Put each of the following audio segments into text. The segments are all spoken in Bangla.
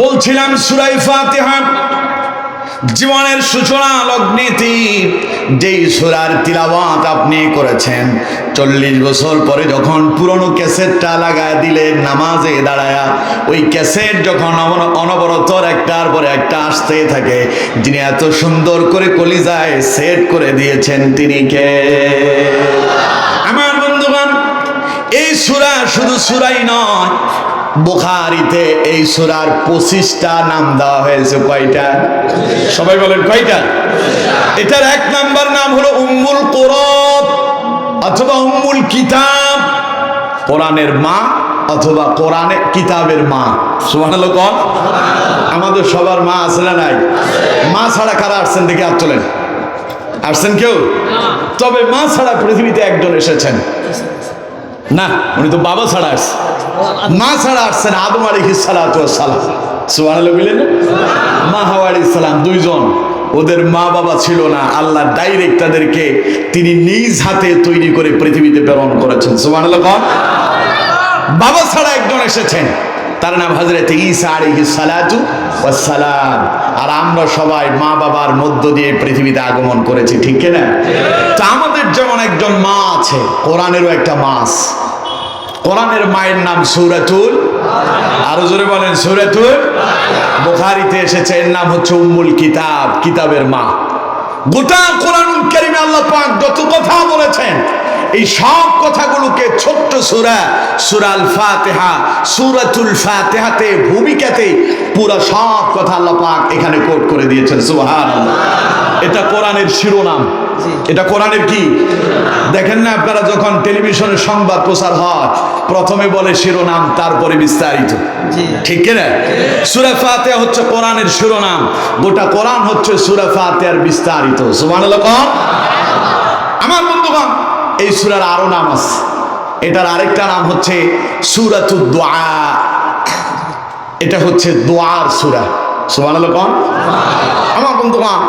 বলছিলাম সূরা ফাতিহা জীবনের সূচনা লগ্নেতে যেই সূরার তিলাওয়াত আপনি করেছেন 40 বছর পরে যখন পুরনো ক্যাসেটটা লাগায় দিলেন নামাজে দাঁড়ায়া, ওই ক্যাসেট যখন অনবরত একটার পরে একটা আসতে থাকে, যিনি এত সুন্দর করে কলিজায় সেট করে দিয়েছেন তিনি কে? আমার বন্ধুগণ, এই সূরা শুধু সূরাই নয়, বুখারীতে এই সূরার 25টা নাম দেওয়া হয়েছে। কয়টা? সবাই বলেন কয়টা? এটার এক নাম্বার নাম হলো উম্মুল কুরআন অথবা উম্মুল কিতাব, কোরআনের মা অথবা কোরআনের কিতাবের মা। সুবহানাল্লাহ কোন? আমাদের সবার মা আছে না নাই? মা ছাড়া কারা আসছেন দেখে হাত তোলেন। আসছেন কেউ? তবে মা ছাড়া পৃথিবীতে একজন এসেছেন না, উনি তো বাবা ছাড়া আসছেন। মা ছাড়া আসছেন আদম আলাইহিস সালাতু ওয়াস সালাম। সুবহানাল্লাহ বলেন। মা হাওয়া আলাইহিস সালাম দুইজন, ওদের মা বাবা ছিল না, আল্লাহ ডাইরেক্ট তাদেরকে তিনি নিজ হাতে তৈরি করে পৃথিবীতে প্রেরণ করেছেন। সুবহানাল্লাহ। বাবা ছাড়া একজন এসেছেন, তার নাম হযরত ঈসা আলাইহিস সালাতু ওয়াস সালাম। আর আমরা সবাই মা বাবার মধ্য দিয়ে পৃথিবীতে আগমন করেছি, ঠিক কি না? তো আমাদের যেমন একজন মা আছে, কোরআনেরও একটা মা আছে। কোরআনের মায়ের নাম সূরাতুল, আরো জোরে বলেন সূরাতুল। বুখারীতে এসেছে এর নাম হচ্ছে উম্মুল কিতাব, কিতাবের মা। গোটা কোরআনুল কারীমে আল্লাহ পাক যত কথা বলেছেন, এই সব কথাগুলোকে ছোট্ট সূরা সূরাল ফাতিহা, সূরাতুল ফাতিহাতে ভূমিকাতে পুরো সব কথা আল্লাহ পাক এখানে কোট করে দিয়েছেন। সুবহানাল্লাহ। এটা কোরআনের শিরোনাম। এটা কোরআনের কি? দেখেন না আপনারা, যখন টেলিভিশনে সংবাদ প্রচার হয় প্রথমে বলে শিরোনাম, তারপরে বিস্তারিত, ঠিক কি না? সূরা ফাতিহা হচ্ছে কোরআনের শিরোনাম, গোটা কোরআন হচ্ছে সূরা ফাতিহার বিস্তারিত। সুবহানাল্লাহ। আমার বন্ধুগণ, এই সূরার আরো নাম আছে। এটার আরেকটা নাম হচ্ছে সূরাতুদ দুআ। এটা হচ্ছে দোয়ার সূরা। সুবহানাল্লাহ। আমার বন্ধুগণ,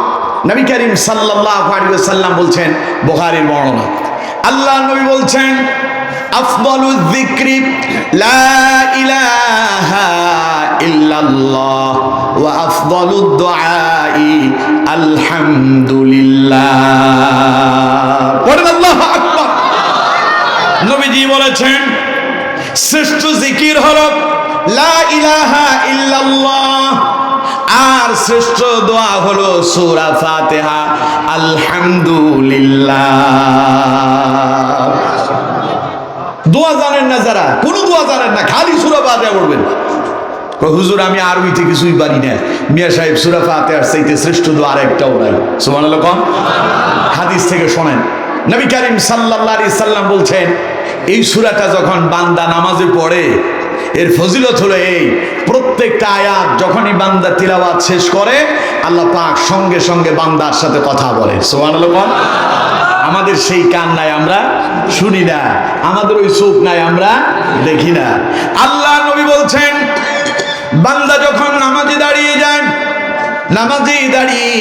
নবী করিম সাল্লাল্লাহু আলাইহি ওয়াসাল্লাম বলছেন, বুখারীর বর্ণনা, আল্লাহ নবী বলছেন, আফদালুয যিকরি লা ইলাহা ইল্লাল্লাহ ওয়া আফদালুদ দুআই আলহামদুলিল্লাহ। পড়েন আল্লাহু আকবার। নবীজি বলেছেন শ্রেষ্ঠ জিকির হলো লা ইলাহা ইল্লাল্লাহ, আর শ্রেষ্ঠ দোয়া হলো সূরা ফাতিহা আলহামদুলিল্লাহ। দোয়া জানেন না যারা, কোন দোয়া জানেন না, খালি সূরা ফাতিহা পড়বেন। হুজুর আমি আরবিতে কিছুই পারি না। মিয়া সাহেব, সূরা ফাতিহার চাইতে শ্রেষ্ঠ দোয়া আরেকটাও নাই। সুবহানাল্লাহ। হাদিস থেকে শোনেন, নবী করিম সাল্লাল্লাহু আলাইহি সাল্লাম বলছেন, এই সূরাটা যখন বান্দা নামাজে পড়ে, এর ফজিলত হলো এই, প্রত্যেকটা আয়াত যখনই বান্দা তিলাওয়াত শেষ করে, আল্লাহ পাক সঙ্গে সঙ্গে বান্দার সাথে কথা বলে। সুবহানাল্লাহ। আমাদের সেই কান নাই, আমরা শুনি না, আমাদের ওই চোখ নাই, আমরা দেখি না। আল্লাহ নবী বলছেন, বান্দা যখন নামাজে দাঁড়িয়ে যায়, নামাজে দাঁড়িয়ে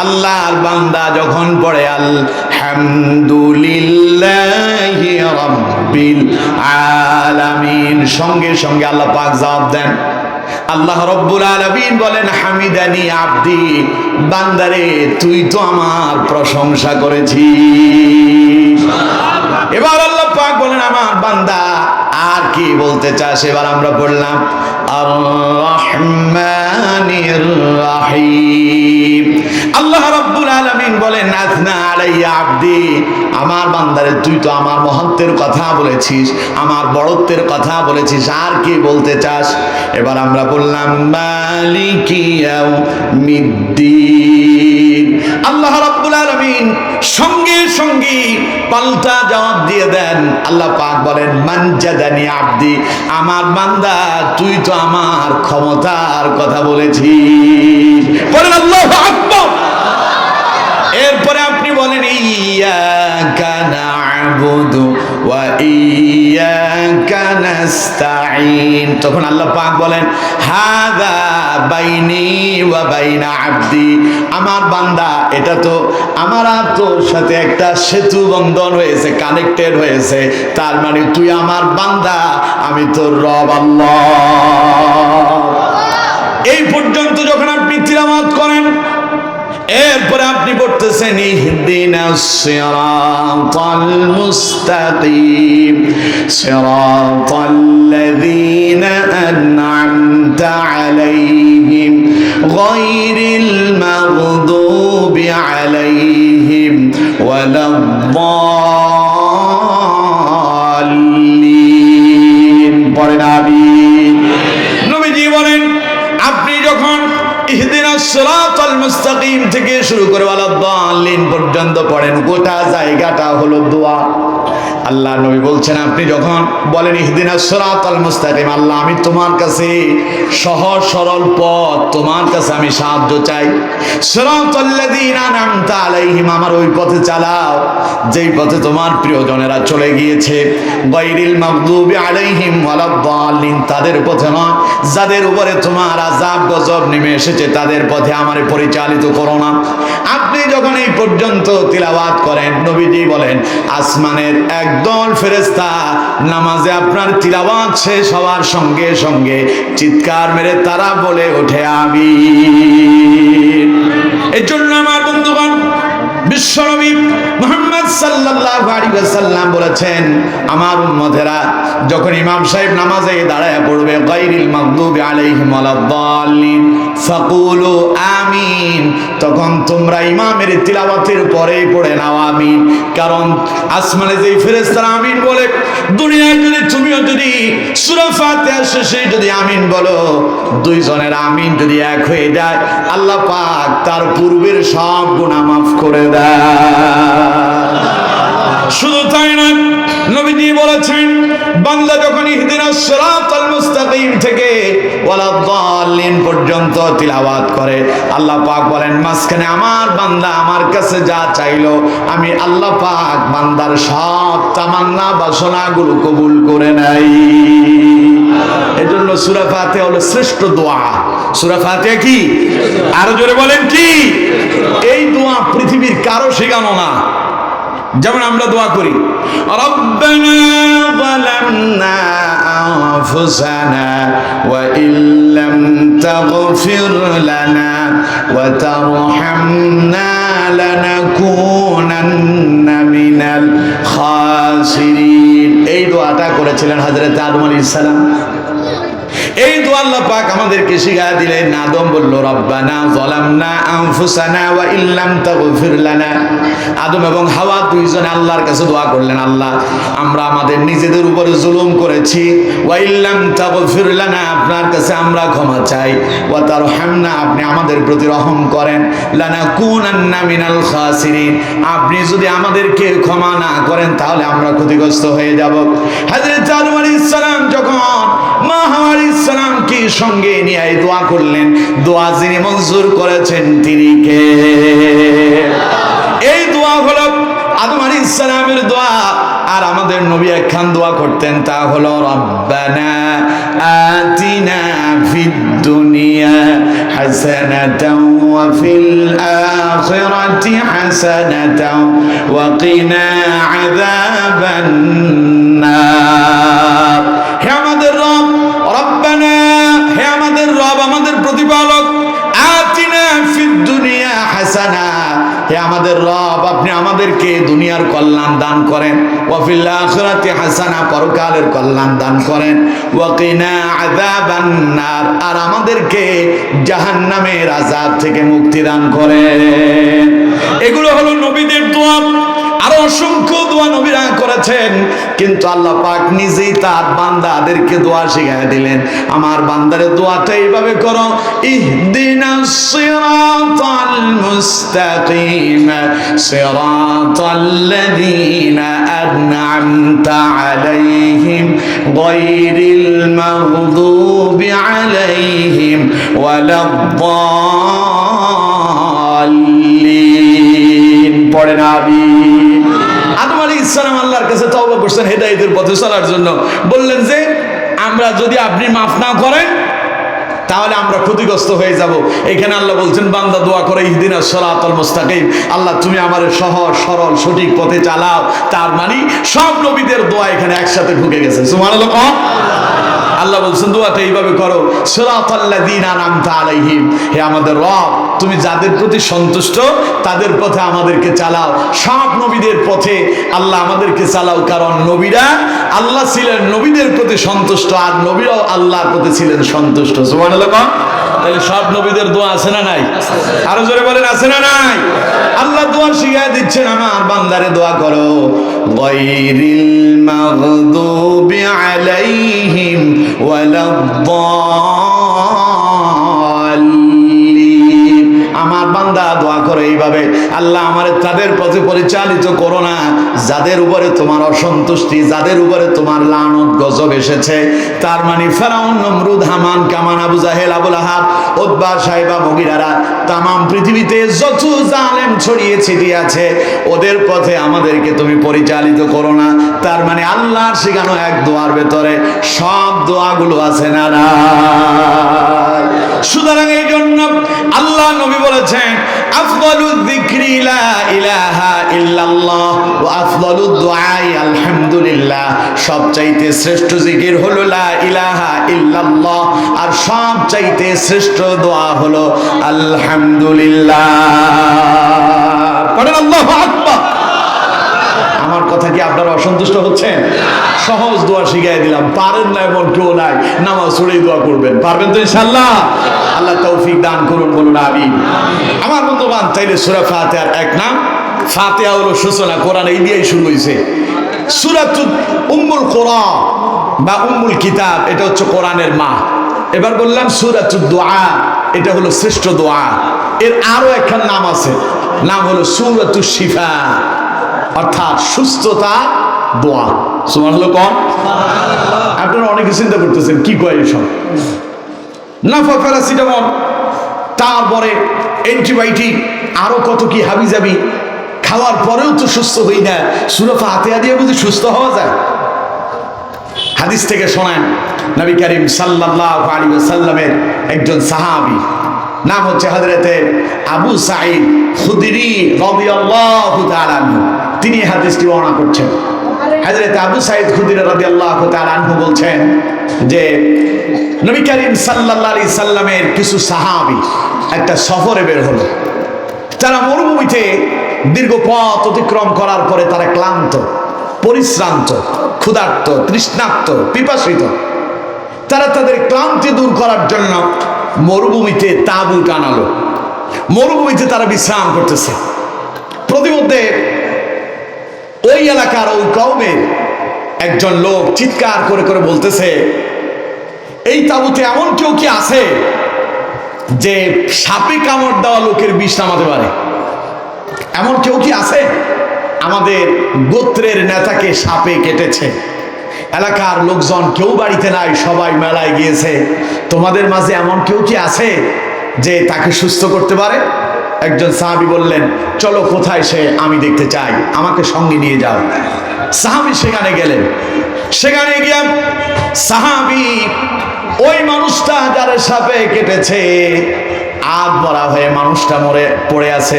আল্লাহর বান্দা যখন পড়ে আলহামদুলিল্লাহি রাব্বিল আলামিন, সঙ্গে সঙ্গে আল্লাহ পাক জবাব দেন। আল্লাহ রব্বুল আলামিন বলেন, হামিদানি আব্দি, বান্দারে তুই তো আমার প্রশংসা করেছিস। এবার আল্লাহ পাক বলেন, আমার বান্দা আর কি বলতে চাস? এবার আমরা বললাম আর রহমানির রহিম। আল্লাহ রাব্বুল আলামিন বলেন, আথনা আলাইয়া আব্দি, আমার বান্দারে তুই তো আমার মহত্বের কথা বলেছিস, আমার বড়ত্বের কথা বলেছিস, আর কি বলতে চাস? এবার আমরা বললাম মালিকি ইয়াউমিদ্দিন। আল্লাহ রাব্বুল আলামিন সঙ্গে সঙ্গে পাল্টা জবাব দিয়ে দেন। আল্লাহ পাক বলেন, মানজাদানি আব্দি, আমার বান্দা তুই তো আমার ক্ষমতার কথা বলেছিস। বলেন আল্লাহু আকবার। এরপরে আপনি বলেন ইয়াকা না'বুদু ওয়া ইয়াকা নাস্তাঈন, তখন আল্লাহ পাক বলেন হাযা বাইনি ওয়া বাইনা আব্দি, আমার বান্দা এটা তো আমার আর তোর সাথে একটা সেতু বন্ধন হয়েছে, কানেক্টেড হয়েছে, তার মানে তুই আমার বান্দা, আমি তোর রব আল্লাহ। এই পর্যন্ত যখন আপনি তিলাওয়াত করেন, এরপরে আপনি পড়তেছেন ইহদিনাস সিরাতাল মুস্তাকিম সিরাতাল্লাযীনা আন'আমতা আলাইহিম গায়রিল মাগদুবি আলাইহিম ওয়ালাদ-দাল্লিন। পড়েন আমিন। নবীজি বলেন, আপনি যখন ইহদিনাস সিরাতাল মুস্তাকিম থেকে শুরু করে ওয়ালাদ-দাল্লিন পর্যন্ত পড়েন, গোটা জায়গাটা হলো দোয়া। আল্লাহ নবী বলছেন, আপনি যখন বলেন ইহদিনাস সিরাতাল মুস্তাকিম, আল্লাহ আমি তোমার কাছে সহজ সরল পথ, তোমার কাছে আমি সাহায্য চাই। সিরাতাল্লাযীনা আন'আমতা আলাইহিম, আমার ওই পথে চালাও যেই পথে তোমার প্রিয়জনেরা চলে গিয়েছে। গায়রিল মাগদুবি আলাইহিম ওয়ালাদ-দাল্লিন, তাদের পথে নয় যাদের উপরে তোমার আযাব গজব নেমে এসেছে, তাদের পথে আমারে পরিচালিত করো না। আপনি যখন এই পর্যন্ত তিলাওয়াত করেন, নবীজি বলেন আসমানের একদল ফেরেশতা নামাজে আপনার তিলাওয়াত শেষ হওয়ার সঙ্গে সঙ্গে চিৎকার মেরে তারা বলে ওঠে আমিন। এর জন্য আমার বন্ধুগণ, বিশ্বনবী মুহাম্মদ সাল্লাল্লাহু আলাইহি ওয়াসাল্লাম বলেছেন, আমার উম্মতেরা যখন ইমাম সাহেব নামাজে দাঁড়ায় পড়বে গায়রিল মাগদুবি আলাইহিম ওয়ালাদ-দাল্লিন ফাকুলু আমিন, তখন তোমরা ইমামের তিলাওয়াতের পরেই পড়ে নাও আমিন। কারণ আসমানে যেই ফেরেশতারা আমিন বলে, দুনিয়ায় যদি তুমিও যদি সূরা ফাতিহা শেষে যদি আমিন বলো, দুইজনের আমিন যদি এক হয়ে যায়, আল্লাহ পাক তার পূর্বের সব গুনাহ মাফ করে দেয়। শুধু তাই না, নবীজি বলেছেন, বান্দা যখন ইহদিনাস সিরাতাল মুস্তাকিম থেকে ওয়ালাদ-দাল্লিন পর্যন্ত তিলাওয়াত করে, আল্লাহ পাক বলেন মাঝখানে আমার বান্দা আমার কাছে যা চাইলো, আমি আল্লাহ পাক বান্দার সব তামান্না বাসনাগুলো কবুল করে নেই। এজন্য সূরা ফাতিহা হলো শ্রেষ্ঠ দোয়া। সূরা ফাতিহা কি? আরো জোরে বলেন কি? এই দোয়া পৃথিবীর কারো শেখানো না। যেমন আমরা দোয়া করি, রব্বানা যালামনা আনফুসানা ওয়া ইল্লাম তাগফির লানা ওয়া তারহামনা লানাকুনান্না মিনাল খাসিরিন। এই দোয়াটা করেছিলেন হযরত আদম আলাইহিস সালাম। এই দোয়া আল্লাহ পাক আমাদেরকে শিখিয়ে দিলেন। আদম বলল রব্বানা যালামনা আনফুসানা ওয়া ইল্লাম তাগফির লানা। আদম এবং হাওয়া দুইজনে আল্লাহর কাছে দোয়া করলেন, আল্লাহ আমরা আমাদের নিজেদের উপরে জুলুম করেছি, ওয়া ইল্লাম তাগফির লানা, আপনার কাছে আমরা ক্ষমা চাই, ওয়া তারহামনা, আপনি আমাদের প্রতি রহম করেন, লানাকুনান্না মিনাল খাসিরিন, আপনি যদি আমাদেরকে ক্ষমা না করেন তাহলে আমরা ক্ষতিগ্রস্ত হয়ে যাব। হযরত আদম আলাইহিস সালাম যখন মা হাওয়া আলাইহিস সালাম কি সঙ্গে নিয়ে এই দোয়া করলেন, দোয়া যিনি মঞ্জুর করেছেন তিনি কে? এই দোয়া হলো আদম আলাইহিস সালামের দোয়া। আর আমাদের নবী একখান দোয়া করতেন, তা হলো রব্বানা আতিনা ফিদ দুনিয়া হাসানাতাও ওয়া ফিল আখিরাতি হাসানাতাও ওয়া কিনা আযাবান নার। হে আমাদের রব, রব্বানা, হে আমাদের রব, আমাদের প্রতিপালক, আতিনা ফিদ দুনিয়া হাসানা, হে আমাদের রব আপনি আমাদেরকে দুনিয়ার কল্যাণ দান করেন, ওয়া ফিল আখিরাতি হাসানা, পরকালের কল্যাণ দান করেন, ওয়া কিনা আযাবান নার, আর আমাদেরকে জাহান্নামের আযাব থেকে মুক্তি দান করেন। এগুলো হলো নবীদের দোয়া। আরো অসংখ্য দোয়া নবীরা করেছেন, কিন্তু আল্লাহ পাক নিজেই তার বান্দাদেরকে দোয়া শিখিয়ে দিলেন, আমার বান্দারে দোয়াটা এইভাবে করো, ইহদিনাস সিরাতাল মুস্তাকিম সিরাতাল্লাযীনা আন'আমতা আলাইহিম গায়রিল মাগদুবি আলাইহিম ওয়ালাদ-দাল্লিন। পড়েন আমিন। আদম আলাইহিস সালাম আল্লাহর কাছে তওবা করছেন হেদায়েতের পথে চলার জন্য। বললেন যে আমরা যদি আপনি মাফ না করেন তাহলে আমরা ক্ষতিগ্রস্ত হয়ে যাব। এখানে আল্লাহ বলছেন বান্দা দোয়া করে ইহদিনাস সিরাতাল মুস্তাকিম, আল্লাহ তুমি আমার সহজ সরল সঠিক পথে চালাও। তার মানে সব নবীদের দোয়া এখানে একসাথে ঢুকে গেছে। সুবহানাল্লাহ। আল্লাহ বলছেন দোয়াটা এইভাবে করো, সিরাতাল্লাযীনা আনআমতা আলাইহিম, হে আমাদের রব তুমি যাদের প্রতি সন্তুষ্ট তাদের পথে আমাদেরকে চালাও, সব নবীদের পথে আল্লাহ আমাদেরকে চালাও, কারণ নবীরা আল্লাহ ছিলেন নবীদের প্রতি সন্তুষ্ট আর নবীরাও আল্লাহর প্রতি ছিলেন সন্তুষ্ট। সুবহানাল্লাহ। তাহলে সব নবীদের দোয়া আছে না নাই? আরো জোরে বলেন আছে না নাই? আল্লাহ দোয়া শিখিয়ে দিচ্ছেন, আমার বান্দারে দোয়া করো, গায়রিল মাগদুবি আলাইহিম ওয়ালাদ-দাল্লিন। আমার বান্দা দোয়া করে এইভাবে, আল্লাহ আমারে তাদের পথে পরিচালিত করো না যাদের উপরে তোমার অসন্তুষ্টি, যাদের উপরে তোমার লানত গজব এসেছে। তার মানে ফেরাউন, নমরুদ, হামান, কামান, আবু জাহেল, আবুল আহাব, উতবা, সাইবা, মুগিরারা, তাম পৃথিবীতে যত জালেম ছড়িয়ে ছিটিয়ে আছে ওদের পথে আমাদেরকে তুমি পরিচালিত করো না। তার মানে আল্লাহর শেখানো এক দোয়ার ভেতরে সব দোয়াগুলো আছে না না? সুতরাং এই জন্য আল্লাহ নবী বলেছেন, আফদালুয যিকরি লা ইলাহা ইল্লাল্লাহ ওয়া আফদালুদ দুআই আলহামদুলিল্লাহ। সবচাইতে শ্রেষ্ঠ জিকির হলো লা ইলাহা ইল্লাল্লাহ, আর সবচাইতে শ্রেষ্ঠ দোয়া হলো আলহামদুলিল্লাহ। পড়েন আল্লাহু আকবার। আমার কথা কি আপনারা অসন্তুষ্ট হচ্ছেন? সহজ দোয়া শিখিয়ে দিলাম, পারেন না এমন কেউ নাই, নামাজ পড়েই দোয়া করবেন, পারবেন তো ইনশাআল্লাহ? আল্লাহ তৌফিক দান করুন, বলুন আমিন। আমার বন্ধুবান, তাইলে সূরা ফাতিহার এক নাম, ফাতিহা হলো সূচনা, কোরআন এই দিয়েই শুরু হয়েছে। সূরাতুল উম্মুল কোরআন বা উম্মুল কিতাব, এটা হচ্ছে কোরআনের মা। এবার বললাম সূরাতুদ দুআ, এটা হলো শ্রেষ্ঠ দোয়া। এর আরো একটা নাম আছে, নাম হলো সূরাতুশ শিফা, অর্থাৎ সুস্থতা দোয়া। সুবহানাল্লাহ। কোন আপনারা অনেকে চিন্তা করতেছেন কি কয় এসব, নাফা, প্যারাসিটামল, তারপরে অ্যান্টিবায়োটিক, আরো কত কি হাবিজাবি খাওয়ার পরেও তো সুস্থ হই না, সূরা ফাতিহা দিয়ে বুঝি সুস্থ হওয়া যায়? হাদিস থেকে শোনেন, নবী করিম সাল্লাল্লাহু আলাইহি ওয়াসাল্লামের একজন সাহাবী, নাম হচ্ছে হযরতে আবু সাঈদ খুদরি রাদিয়াল্লাহু তাআলা আনহু, তিনি হাদিসটি বর্ণনা করছেন। হযরতে আবু সাঈদ খুদরি রাদিয়াল্লাহু তাআলা আনহু বলছেন যে নবী করিম সাল্লাল্লাহু আলাইহি সাল্লামের কিছু সাহাবী একটা সফরে বের হলো। তারা মরুভূমিতে দীর্ঘ পথ অতিক্রম করার পরে তারা ক্লান্ত, পরিশ্রান্ত, ক্ষুধার্ত, তৃষ্ণার্ত, পিপাসিত। তারা তাদের ক্লান্তি দূর করার জন্য মরুভূমিতে তাঁবু টানালো। মরুভূমিতে তারা বিশ্রাম করতেছে। প্রতিমধ্যে ওই এলাকার ওই কওমের একজন লোক চিৎকার করে করে বলতেছে, এই তাঁবুতে এমন কেউ কি আছে যে সাপে কামড় দেওয়া লোকের বিষ নামাতে পারে? এমন কেউ কি আছে? আমাদের গোত্রের নেতাকে সাপে কেটেছে, এলাকার লোকজন কেউ বাড়িতে নাই, সবাই মেলায় গিয়েছে। তোমাদের মাঝে এমন কেউ কি আছে যে তাকে সুস্থ করতে পারে? একজন সাহাবী বললেন, চলো, কোথায় সে? আমি দেখতে চাই, আমাকে সঙ্গে নিয়ে যাও। সাহাবী সেখানে গেলেন। সেখানে গিয়ে সাহাবী ওই মানুষটা যারা সাপে কেটেছে, আধ মরা হয়ে মানুষটা মরে পড়ে আছে,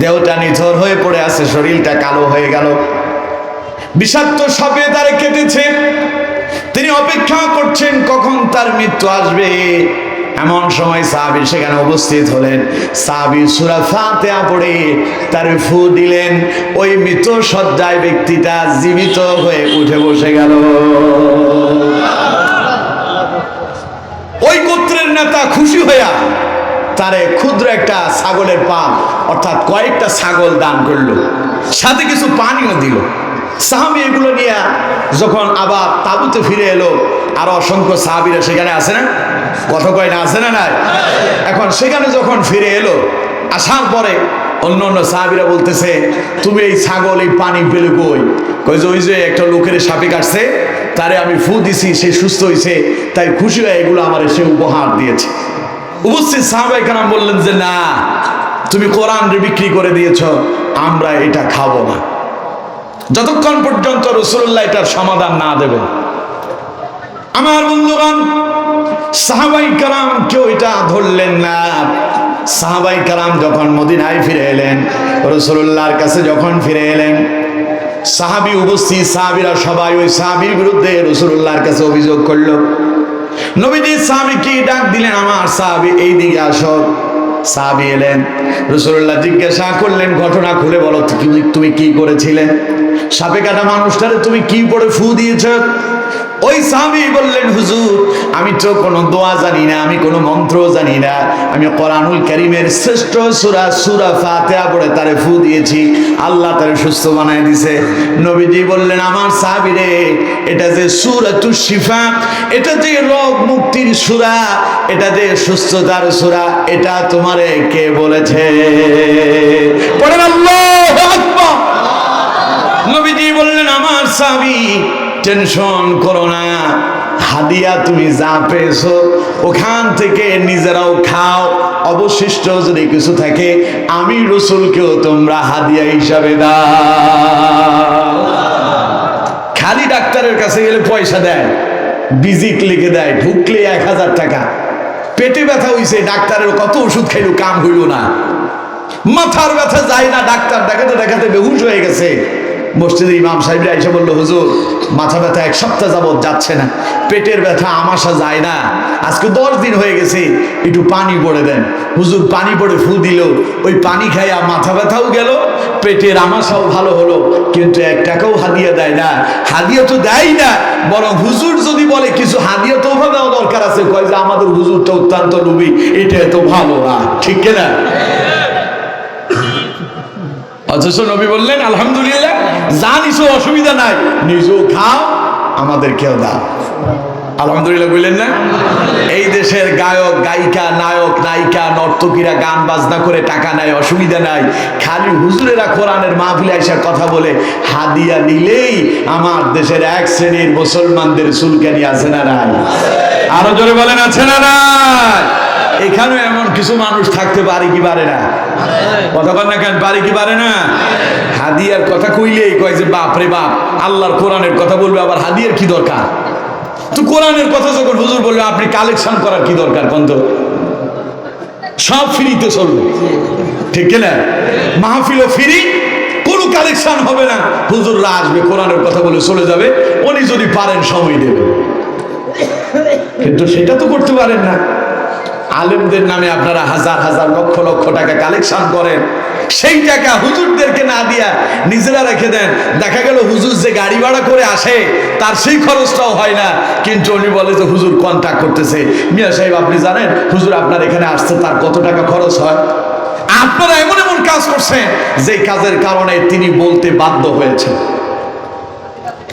দেহটা নিথর হয়ে পড়ে আছে, শরীরটা কালো হয়ে গেল, বিষাক্ত সাপে তারে কেটেছে। তিনি অপেক্ষা করছেন কখন তার মৃত্যু আসবে। এমন সময় সাহাবী সেখানে উপস্থিত হলেন। সাহাবী সূরা ফাতিহা পড়ে তার ফু দিলেন। ওই মৃত শয্যায় ব্যক্তিটা জীবিত হয়ে উঠে বসে গেল। ওই গোত্রের নেতা খুশি হইয়া তারে ক্ষুদ্র একটা ছাগলের পাল, অর্থাৎ কয়েকটা ছাগল দান করলো, সাথে কিছু পানিও দিল। সাহাবী এগুলো নিয়ে যখন আবার তাঁবুতে ফিরে এলো, আর অসংখ্য সাহাবীরা সেখানে আছে না, কথা কয় না, আছে না নাই? এখন সেখানে যখন ফিরে এলো, আসার পরে অন্য অন্য সাহাবীরা বলতেছে, তুমি এই ছাগল এই পানি পেলে কই? কই যে ওই যে একটা লোকের সাপে কাটছে, তারে আমি ফু দিছি, সে সুস্থ হয়েছে, তাই খুশি হয়ে এগুলো আমার সে উপহার দিয়েছে। উপস্থিত সাহাবায়ে কেরাম বললেন যে না, তুমি কোরআন বিক্রি করে দিয়েছ, আমরা এটা খাবো না যতক্ষণ পর্যন্ত রাসূলুল্লাহ এটার সমাধান না দেবেন। আমার বন্ধুগণ, সাহাবায়ে কেরাম কেউ এটা ধরলেন না। সাহাবায়ে কেরাম যখন মদিনায় ফিরে এলেন, রাসূলুল্লাহর কাছে যখন ফিরে এলেন, সাহাবী উপস্থিত, সাহাবীরা সবাই ওই সাহাবীর বিরুদ্ধে রাসূলুল্লাহর কাছে অভিযোগ করলো। নবীজি সাহাবীকে ডাক দিলেন, আমার সাহাবী এইদিকে আসো। সাহাবী এলেন, রাসূলুল্লাহ জিজ্ঞাসা করলেন, ঘটনা খুলে বলো, তুমি কি করেছিলে? সাপে কাটা মানুষটারে তুমি কি পড়ে ফু দিয়েছ? ওই সাহাবী বললেন, হুজুর আমি তো কোনো দোয়া জানি না, আমি কোনো মন্ত্র জানি না, আমি কোরআনুল কারীমের শ্রেষ্ঠ সূরা সূরা ফাতিহা পড়ে তারে ফু দিয়েছি, আল্লাহ তারে সুস্থ বানায় দিয়েছে। নবীজি বললেন, আমার সাহাবী রে, এটা যে সূরাতুশ শিফা, এটা যে রোগ মুক্তির সূরা, এটা যে সুস্থতার সূরা, এটা তোমারে কে বলেছে? পড়েন আল্লাহু আকবার। নবীজি বললেন, আমার সাহাবী টেনশন করো না, হাদিয়া তুমি যা পেয়েছো ওখান থেকে নিজেরাও খাও, অবশিষ্ট যদি কিছু থাকে আমি রাসূলকেও তোমরা হাদিয়া হিসাবে দাও। খালি ডাক্তারের কাছে গেলে পয়সা দেয়, বিজিক লিখে দেয়, ঢুকলে 1000 টাকা। পেটে ব্যথা হইছে, ডাক্তারের কত ওষুধ খাইলো, কাম হইল না। মাথার ব্যথা যায় না, ডাক্তার দেখাতে দেখাতে বেহুশ হয়ে গেছে। মসজিদে ইমাম সাহেবরা এসে বললো, হুজুর মাথা ব্যথা 1 সপ্তাহ যাবত যাচ্ছে না, পেটের ব্যথা আমাশা যায় না, আজকে 10 দিন হয়ে গেছে, একটু পানি পড়ে দেন। হুজুর পানি পড়ে ফু দিল, ওই পানি খাইয়া মাথা ব্যথাও গেল, পেটের আমাশাও ভালো হলো, কিন্তু 1 টাকাও হাদিয়া দেয় না। হাদিয়া তো দেয় না, বরং হুজুর যদি বলে কিছু হাদিয়া তো দেওয়া দরকার আছে, কয় যে আমাদের হুজুর তো অত্যন্ত লোভী, এটা তো ভালো না, ঠিক কিনা? অথচ নবী বললেন, আলহামদুলিল্লাহ, যা নিছো অসুবিধা নাই, নিজেও খাও আমাদেরকেও দাও। আলহামদুলিল্লাহ বললেন না? এই দেশের গায়ক গায়িকা, নায়ক নায়িকা, নর্তকীরা গান বাজনা করে টাকা নেয়, অসুবিধা নাই, খালি হুজুরেরা কোরআনের মাহফিলে এসে কথা বলে হাদিয়া নিলেই আমার দেশের 1 শ্রেণীর মুসলমানদের চুলকানি আছে না নাই? আরো জোরে বলেন, আছে না নাই? এখানে এমন কিছু মানুষ থাকতে পারে কি পারে না? কথা বল না কেন, পারে কি পারে না? হাদিয়ার কথা কইলেই কয় যে বাপ রে বাপ, আল্লাহর কোরআনের কথা বলবে, আবার হাদিয়ার কি দরকার? তো কোরআনের কথা যখন হুজুর বলবে, আপনি কালেকশন করার কি দরকার? কোন তো সব ফ্রিতে চলবে, ঠিক না? মাহফিলও ফ্রি, কোনো কালেকশন হবে না, হুজুররা আসবে, কোরআনের কথা বলে চলে যাবে, উনি যদি পারেন সময় দেবে। কিন্তু সেটা তো করতে পারেন না। আলেমদের নামে আপনারা হাজার হাজার লক্ষ লক্ষ টাকা কালেকশন করেন, সেই টাকা হুজুরদেরকে না দিয়া নিজেরা রেখে দেন। দেখা গেল হুজুর যে গাড়ি ভাড়া করে আসে তার সেই খরচটাও হয় না, কিন্তু উনি বলে যে হুজুর কন্ট্যাক্ট করতেছে, মিয়া সাহেব আপনি জানেন হুজুর আপনার এখানে আসছে, তার কত টাকা খরচ হয়? আপনারা এমন এমন কাজ করছেন যে কাজের কারণে তিনি বলতে বাধ্য হয়েছে।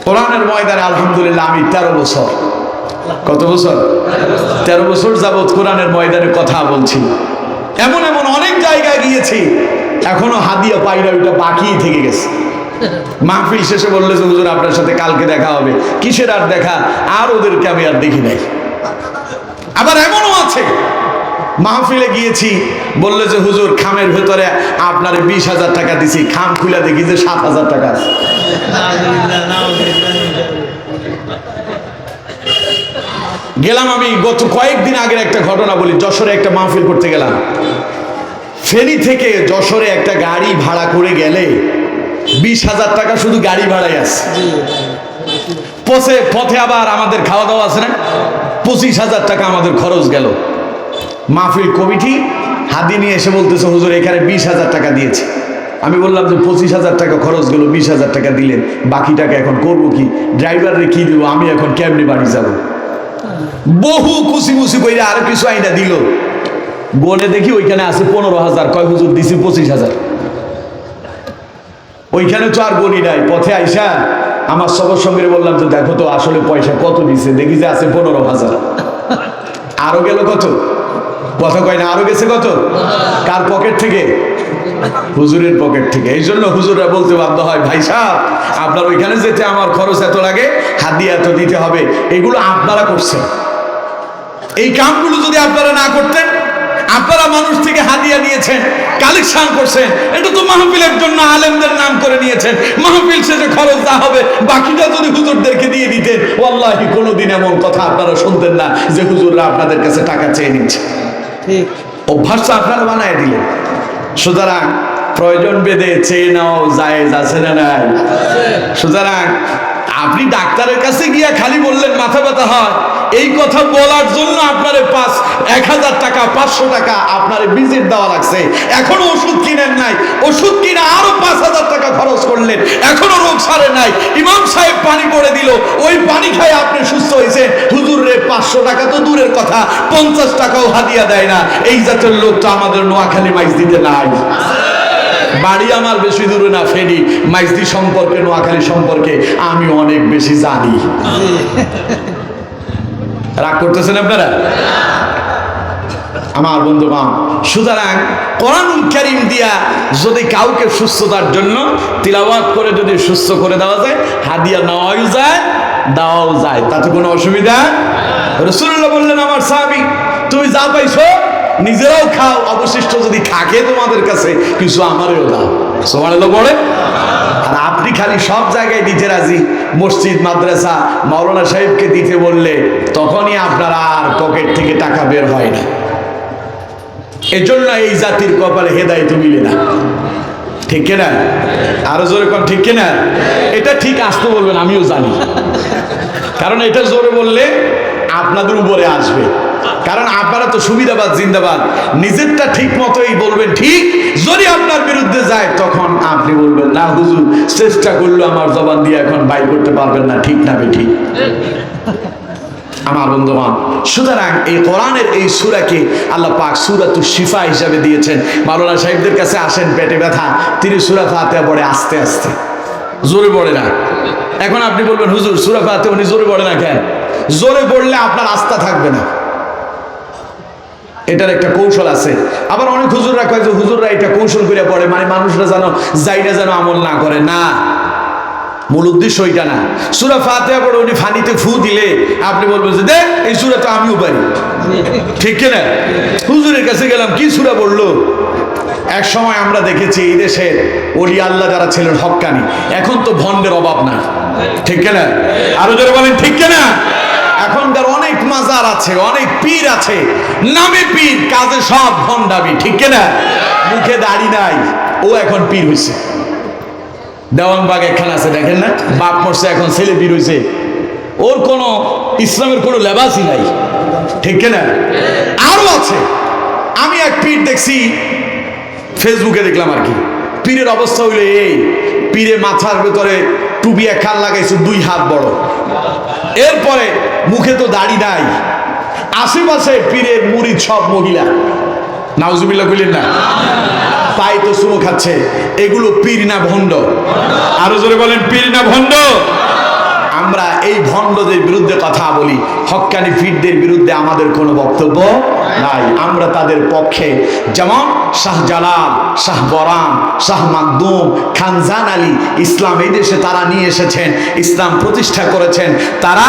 কোরআনের ময়দানে আলহামদুলিল্লাহ আমি 13 বছর, কত বছর? 13 বছর যাবৎ কোরআনের ময়দানে কথা বলছি। এমন এমন অনেক জায়গায় গিয়েছি, এখনো হাদিয়া পাইরা, ওইটা বাকি থেকে গেছে। মাহফিল শেষে বললে যে হুজুর আপনার সাথে কালকে দেখা হবে, কিসের আর দেখা, আর ওদেরকে আমি আর দেখি নাই। আবার এমনও আছে, মাহফিলে গিয়েছি, বললে যে হুজুর খামের ভেতরে আপনার 20,000 টাকা দিছি, খাম খুলে দেখি যে 7,000 টাকা আছে। গেলাম আমি গত কয়েকদিন আগের একটা ঘটনা বলি। যশোরে একটা মাহফিল করতে গেলাম, ফেনী থেকে যশোরে একটা গাড়ি ভাড়া করে গেলে 20,000 টাকা শুধু গাড়ি ভাড়াই আছে। পথে আবার আমাদের খাওয়া দাওয়া আছে না, 25,000 টাকা আমাদের খরচ গেল। মাহফিল কমিটি হাদি নিয়ে এসে বলতেছে হুজুর এখানে 20,000 টাকা দিয়েছে। আমি বললাম যে 25,000 টাকা খরচ গেল, 20,000 টাকা দিলেন, বাকি টাকা এখন করবো কি? ড্রাইভারে কি দিব? আমি এখন কেমনি বাড়ি যাব? বহু খুশি খুশি করে আরো কিছু আইনা দিল, গনে দেখি ওইখানে আছে 15,000। কয় হুজুর দিছি 25,000। ওইখানে তো আর গনি নাই। পথে আইসা আমার সবার সঙ্গে বললাম যে দেখো তো আসলে পয়সা কত দিছে, দেখি যে আছে 15,000। আরো গেল কত? কথা কয় না, আরো গেছে কত? কার পকেট থেকে? হুজুরের পকেট থেকে। এই জন্য হুজুররা বলতে বাধ্য হয়, ভাই সাহেব আপনার ওইখানে যেতে আমার খরচ এত লাগে, হাদিয়া এত দিতে হবে। এগুলো আপনারা করছেন, এই কামগুলো যদি আপনারা না করতেন, আপনারা মানুষ থেকে হাদিয়া নিয়েছেন, কালেকশন করছেন, এটা তো মাহফিলের জন্য আলেমদের নাম করে নিয়েছেন। মাহফিল শেষে খরচ যা হবে বাকিটা যদি হুজুরদেরকে দিয়ে দিতেন, ওয়াল্লাহি কোনোদিন এমন কথা আপনারা শুনতেন না যে হুজুররা আপনাদের কাছে টাকা চেয়ে নিচ্ছে। ঠিক অভ্যাসটা আপনারা বানায় দিলেন। সুতরাং প্রয়োজন বেঁধে চেয়ে নাও জায়েজ আছে না নাই? সুতরাং আপনি ডাক্তারের কাছে গিয়া খালি বললেন মাথা ব্যথা হয়, এই কথা বলার জন্য আপনার 1000 টাকা 500 টাকা আপনার ভিজিট দেওয়া লাগছে, এখনো ওষুধ কিনেন নাই, ওষুধ কিনে আরো 5000 টাকা খরচ করলেন, এখনো রোগ সারে নাই। ইমাম সাহেব পানি করে দিল, ওই পানি খায় আপনি সুস্থ হয়েছেন। হুজুর রে 500 টাকা তো দূরের কথা, 50 টাকাও হাদিয়া দেয় না। এই জাতের লোক তো আমাদের নোয়াখালী মাইজ দিতে নাই। বাড়ি আমার বেশি দূরে না, ফেনী। মাইজদি সম্পর্কে, নোয়াখালী সম্পর্কে আমি অনেক বেশি জানি। রাগ করতেছেন আপনারা? আমার বন্ধুগণ, সুতরাং কোরআনুল কারীম দিয়া যদি কাউকে সুস্থতার জন্য তিলাওয়াত করে যদি সুস্থ করে দেওয়া যায়, হাদিয়া নেওয়াও যায়, দেওয়াও যায়, তাতে কোনো অসুবিধা। রাসূলুল্লাহ বললেন, আমার সাহাবী, তুমি যা পাইছো নিজেরাও খাও, অবশিষ্ট যদি থাকে তোমাদের কাছে কিছু আমারও দাও। সুবহানাল্লাহ বলে। আর আপনি খালি সব জায়গায় দিতে রাজি, মসজিদ, মাদ্রাসা, মাওলানা সাহেবকে দিতে বললে তখনই আপনার আর পকেট থেকে টাকা বের হয় না। এজন্য এই জাতির কপালে হেদায়েত মিলে না, ঠিক কিনা? আরো জোরে কোন ঠিক কিনা? এটা ঠিক আসতে বলবেন, আমিও জানি, কারণ এটা জোরে বললে আপনাদের উপরে আসবে। কারণ আপনারা তো সুবিধাবাদ জিন্দাবাদ, নিজেরটা ঠিক মতোই বলবেন ঠিক, যদি আপনার বিরুদ্ধে যায় তখন আপনি বলবেন না হুজুর চেষ্টা করলো আমার জবান দিয়ে এখন বাইর করতে পারবেন না, ঠিক না বেঠিক? আমার বন্ধুগণ, সুতরাং এই কোরআনের এই সূরাকে আল্লাহ পাক সূরাতুশ শিফা হিসাবে দিয়েছেন। মাওলানা সাহেবদের কাছে আসেন পেটে ব্যথা, তিনি সূরা ফাতিহা পড়ে আস্তে আস্তে, জোরে পড়ে না। এখন আপনি বলবেন হুজুর সূরা ফাতিহা উনি জোরে পড়ে না কেন? জোরে পড়লে আপনার আস্থা থাকবে না, এটার একটা কৌশল আছে। আবার অনেক হুজুররা কয় যে হুজুররা এটা কৌশল করে পড়ে, মানে মানুষরা যেন আমল না করে। না, মূল উদ্দেশ্য ওইটা না। সূরা ফাতিহা পড়ে উনি ফানিতে ফু দিলে আপনি বলবেন যে দেখ এই সূরা তো আমিও পারি, ঠিক কিনা? হুজুরের কাছে গেলাম, কি সূরা পড়লো? এক সময় আমরা দেখেছি এই দেশের ওলি আল্লাহ যারা ছিলেন হক্কানি, এখন তো ভণ্ডের অভাব না, ঠিক কিনা? আরো জোরে বলেন ঠিক কিনা? এখনকার অনেক মাজার আছে, অনেক পীর আছে, নামে পীর, কাজে সব ভণ্ডামি, ঠিক কিনা? মুখে দাড়ি নাই, ও এখন পীর হয়েছে। দেওয়ানবাগ একখান আছে, দেখেন না, বাপ মরছে এখন ছেলে পীর হয়েছে, ওর কোনো ইসলামের কোনো লেবাসই নাই, ঠিক কিনা? আরো আছে। আমি এক পীর দেখছি, ফেসবুকে দেখলাম আর কি, পীরের অবস্থা হইলে এই, পীরে মাথার ভেতরে টুপি একখান লাগাইছে 2 হাত বড়, এরপরে মুখে তো দাড়ি নাই, আশেপাশে পীরের মুরিদ সব মহিলা, নাউজুবিল্লাহ কইলেন না? পাই তো সুমো খাচ্ছে, এগুলো পীর না ভণ্ড? আরো জোরে বলেন পীর না ভণ্ড? আমরা এই ভণ্ডদের বিরুদ্ধে কথা বলি, হক্কানি পীরদের বিরুদ্ধে আমাদের কোনো বক্তব্য নাই। আমরা তাদের পক্ষে, যেমন শাহজালাল, শাহ বরান, শাহ মাকদুম, খানজান আলী, ইসলাম এই দেশে তারা নিয়ে এসেছেন, ইসলাম প্রতিষ্ঠা করেছেন। তারা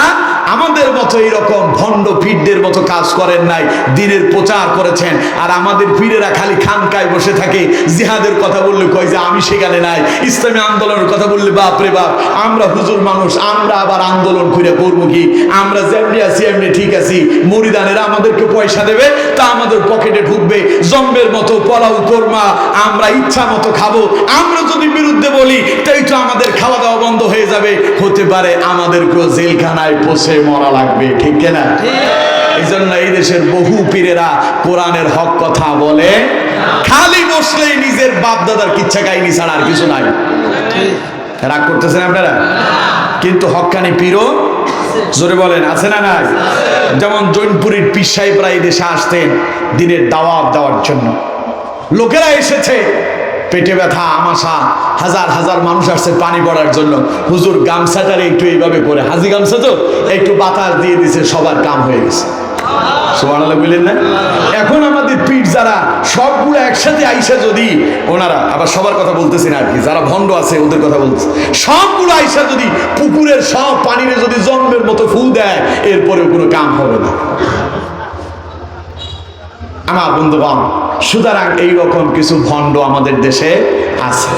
আমাদের মতো এইরকম ভণ্ড পীরদের মতো কাজ করেন নাই, দ্বীনের প্রচার করেছেন। আর আমাদের পীরেরা খালি খানকায় বসে থাকে, জিহাদের কথা বললে কয় যে আমি সেখানে নাই, ইসলামী আন্দোলনের কথা বললে বাপ রে বাপ, আমরা হুজুর মানুষ, আমরা আবার আন্দোলন করে করবো কি? আমরা যেমনি আছি এমনি ঠিক আছি, মরিদানেরা আমাদেরকে পয়সা দেবে, তা আমাদের পকেটে ঢুকবে, জম্বের মতো পোলাও কোরমা আমরা ইচ্ছা মতো খাবো। আমরা যদি বিরুদ্ধে বলি তাই তো আমাদের খাওয়া দাওয়া বন্ধ হয়ে যাবে, হতে পারে আমাদেরকেও জেলখানায় পৌঁছে মরা লাগবে, ঠিক কিনা? এই জন্য এই দেশের বহু পীরেরা কোরআনের হক কথা বলে, খালি বসলেই নিজের বাপ দাদার কিচ্ছা কাহিনী ছাড়া আর কিছু নাই। রাগ করতেছেন আপনারা? কিন্তু হক্কানি পীরও, জোরে বলেন, আছে না নাই? যেমন জৈনপুরীর পীর সাহেবরা এই দেশে আসতেন দিনের দাওয়াত দেওয়ার জন্য, লোকেরা এসেছে, পেটে ব্যথা, আমাশা, হাজার হাজার মানুষ আসছে পানি পড়ার জন্য। হুজুর গামছাটারে একটু এইভাবে করে, হাজি গামছা তো, একটু বাতাস দিয়ে দিছে, সবার কাম হয়ে গেছে। সুবহানাল্লাহ বললেন না? এখন আমাদের পীর যারা সবগুলো একসাথে আইসা, যদি ওনারা, আবার সবার কথা বলতেছি না আর কি, যারা ভণ্ড আছে ওদের কথা বলছে, সবগুলো আইসা যদি পুকুরের সব পানিরে যদি জন্মের মতো ফু দেয়, এরপরেও কোনো কাম হবে না। আমার বন্ধুগণ, সুতরাং এইরকম কিছু ভণ্ড আমাদের দেশে আছে।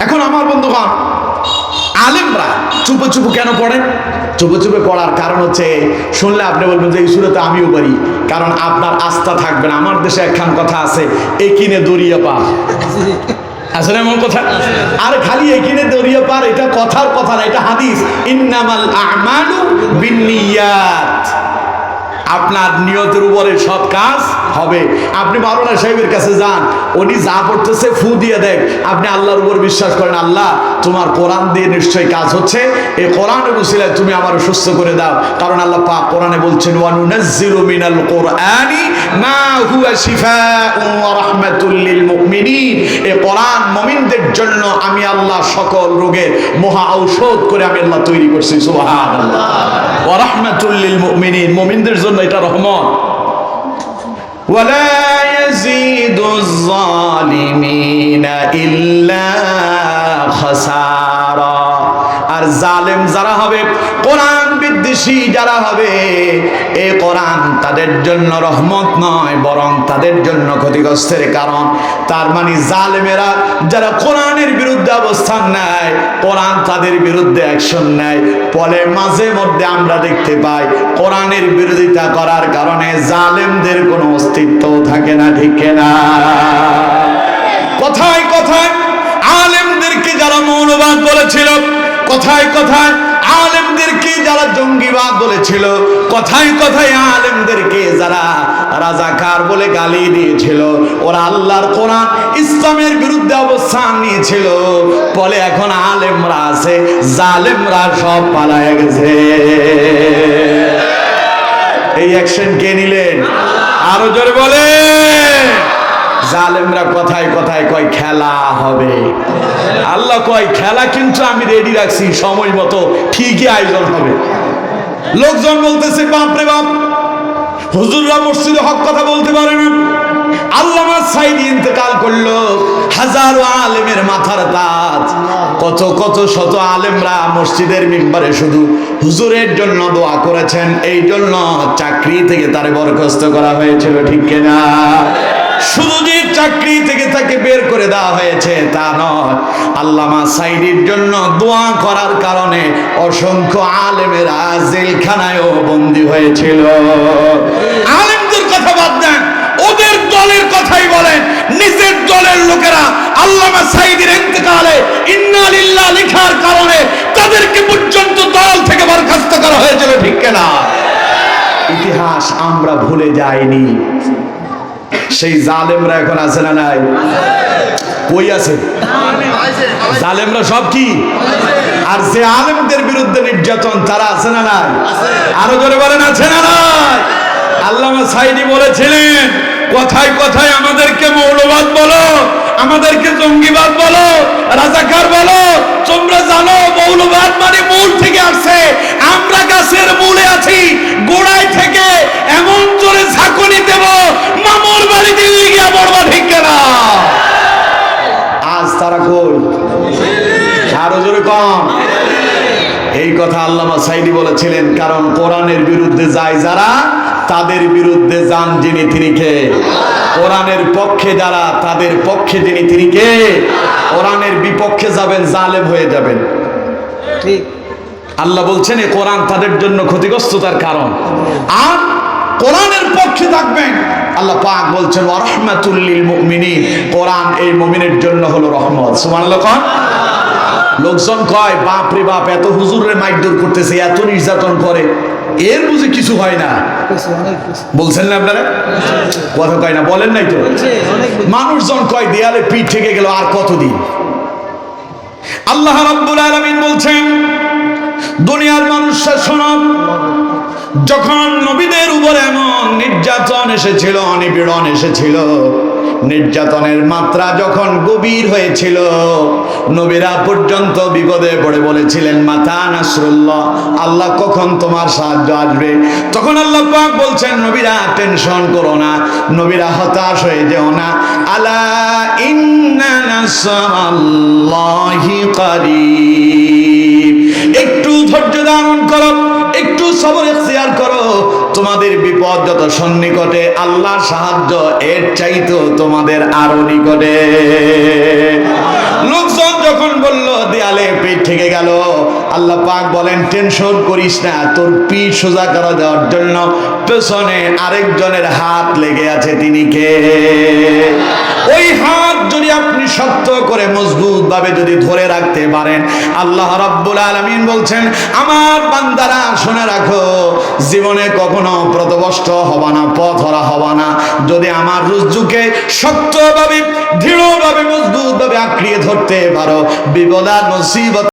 এখন আমার বন্ধুগণ, আলেমরা চুপে চুপে কেন পড়েন? চুপে চুপে পড়ার কারণ হচ্ছে, শুনলে আপনি বলবেন যে এই সূরাতে আমিও পারি, কারণ আপনার আস্থা থাকবে না। আমার দেশে একখান কথা আছে, একিনে দরিয়া পা, আসলে এমন কথা। আর খালি এখানে দরিয়া পার, এটা কথার কথা না, এটা হাদিস। ইন্নামাল আমালু বিন্নিয়াত, আপনার নিয়তের উপরে সব কাজ হবে। আপনি মাওলানা সাহেবের কাছে যান, উনি যা পড়তেছে ফু দিয়ে দেখ, আপনি আল্লাহর উপর বিশ্বাস করেন, আল্লাহ তোমার কোরআন দিয়ে নিশ্চয়ই কাজ হচ্ছে, এই কোরআনের উসিলায় তুমি আমার সুস্থ করে দাও। কারণ আল্লাহ পাক কোরআনে বলছেন, ওয়া নুনাজ্জিলু মিনাল কোরআনি মা হুয়া শিফাউন ওয়া রাহমাতুল লিল মুমিনিন, এই কোরআন মুমিনদের জন্য আমি আল্লাহ সকল রোগের মহা ঔষধ করে আমি আল্লাহ তৈরি করছি। সুবহানাল্লাহ। ওয়া রাহমাতুল লিল মুমিনিন, মুমিনদের জন্য এটা রহমত। ওয়ালা ইয়াজিদুজ জালিমিনা ইল্লা খাসারা, আর জালেম যারা হবে, কোরআন বিদ্বেষী যারা হবে, এই কোরআন তাদের জন্য রহমত নয়, বরং তাদের জন্য ক্ষতিগ্রস্তের কারণ। তার মানে জালেমেরা যারা কোরআনের বিরুদ্ধে অবস্থান নেয়, কোরআন তাদের বিরুদ্ধে অ্যাকশন নেয়, ফলে মাঝে মধ্যে আমরা দেখতে পাই কোরআনের বিরোধিতা করার কারণে জালেমদের কোনো অস্তিত্ব থাকে না, ঠিক না? কথায় কথায় আলেমদেরকে যারা মৌলবাদ বলেছিল, কথায় কথায় আলেমদেরকে যারা জঙ্গিবাদ বলেছিল, কথায় কথায় আলেমদেরকে যারা রাজাকার বলে গালি দিয়েছিল, ওরা আল্লাহর কোরআন ইসলামের বিরুদ্ধে অবস্থান নিয়েছিল, বলে এখন আলেমরা আছে, জালেমরা সব পালায় গেছে। এই অ্যাকশন কে নিলেন? আরো জোরে বলে। জালেমরা কথায় কথায় কয় খেলা হবে, আল্লাহ কয় খেলা কিন্তু আমি রেডি রাখছি, সময় মতো ঠিকই আয়োজন হবে। লোকজন বলতেছে বাপরে বাপ, হুজুররা মসজিদে হক কথা বলতে পারে না। আল্লামা সাইদি ইন্তেকাল করলো, হাজারো আলেমের মাথার তাজ, কত কত শত আলেমরা মসজিদের মিম্বারে শুধু হুজুরের জন্য দোয়া করেছেন, এই জন্য চাকরি থেকে তারে বরখাস্ত করা হয়েছিল, ঠিক কিনা? শুধু যে চাকরি থেকে তাকে বের করে দেওয়া হয়েছে তা নয়, আল্লামা সাইদির জন্য দোয়া করার কারণে অসংখ্য আলেমেরা জেলখানায়ও বন্দী হয়েছিল। আলেমদের কথা বাদ দেন, ওদের দলের কথাই বলেন, নিজের দলের লোকেরা আল্লামা সাইদির ইন্তেকালে ইন্না লিল্লাহ লেখার কারণে তাদেরকে পর্যন্ত দল থেকে বরখাস্ত করা হয়েছিল, ঠিক কিনা? ইতিহাস আমরা ভুলে যাইনি। সেই জালেমরা এখন আছে না নাই? কই আছে? জালেমরা সব কি? আর যে আলেমদের বিরুদ্ধে নির্যাতন, তারা আছে না নাই? আরো জোরে বলেন, আছে না নাই? আল্লামা সাইদি বলেছিলেন, কথায় কথায় আমাদেরকে মৌলবাদ বলো, আমাদেরকে জঙ্গিবাদ বলো, রাজাকার বলো, তোমরা জানো মৌলবাদ মানে মূল থেকে আসছে, আমরা গাছের মূলে আছি, গোড়ায় থেকে এমন জোরে ঝাঁকুনি দেব মামুর বাড়িতে গিয়ে বড়বা, ঠিক না? আজ তারা কই? আরো জোরে কম। এই কথা আল্লামা সাইদি বলেছিলেন, কারণ কোরআনের বিরুদ্ধে যায় যারা, তাদের বিরুদ্ধে যান যিনি, তিনি কে? কোরআনের পক্ষে যারা, তাদের পক্ষে যিনি, তিনি কে? কোরআনের বিপক্ষে যাবেন, জালেম হয়ে যাবেন, ঠিক? আল্লাহ বলছেন এই কোরআন তাদের জন্য ক্ষতিগ্রস্ততার কারণ, আর কোরআনের পক্ষে থাকবেন, আল্লাহ পাক বলছেন ওয়া রাহমাতুল লিল মুমিনিন, কোরআন এই মুমিনের জন্য হলো রহমত। সুবহানাল্লাহ। কোন লোকজন কয় বাপ রে বাপ, এত হুজুরে মাইকদুর করতেছে, এত নির্যাতন করে, এর বুঝে কিছু হয় না? বলছেন না আপনারা? কথা কয় না, বলেন নাই তো? মানুষজন কয় দেয়ালে পিঠ থেকে গেল, আর কতদিন? আল্লাহ রাব্বুল আলামিন বলছেন, দুনিয়ার মানুষরা শোনো, যখন নবীদের উপর এমন নির্যাতন এসেছিল, নিপীড়ন এসেছিল, নির্যাতনের মাত্রা যখন গভীর হয়েছিল, নবীরা পর্যন্ত বিপদে পড়ে বলেছিলেন মাতা নাসরুল্লাহ, আল্লাহ কখন তোমার সাহায্য আসবে? তখন আল্লাহ পাক বলছেন, নবীরা টেনশন করো না, নবীরা হতাশ হয়ে যেও না, আলা ইন্না নাসরাল্লাহি কারীব, একটু ধৈর্য ধারণ করো, একটু সবর ইখতিয়ার করো, তোমাদের বিপদ যত সন্নিকটে, আল্লাহর সাহায্য এর চাইতো তোমাদের আরো নিকটে। লোকজন যখন বলল দেয়ালে পিঠ থেকে গেল, আল্লাহ পাক বলেন টেনশন করিস না, তোর পিঠ সোজা করা দেওয়ার জন্য পেছনে আরেকজনের হাত লেগে আছে, তিনি কে? ওই হাত যদি যদি আপনি শক্ত করে মজবুত ভাবে যদি ধরে রাখতে পারেন, আল্লাহ রাব্বুল আলামিন বলছেন আমার বান্দারা শুনে রাখো, জীবনে কখনো পথভ্রষ্ট হবা না, পথহারা হবা না। যদি আমার রজ্জুকে শক্তভাবে দৃঢ়ভাবে মজবুতভাবে আঁকড়িয়ে ধরতে পারো, বিপদ আর মুসিবত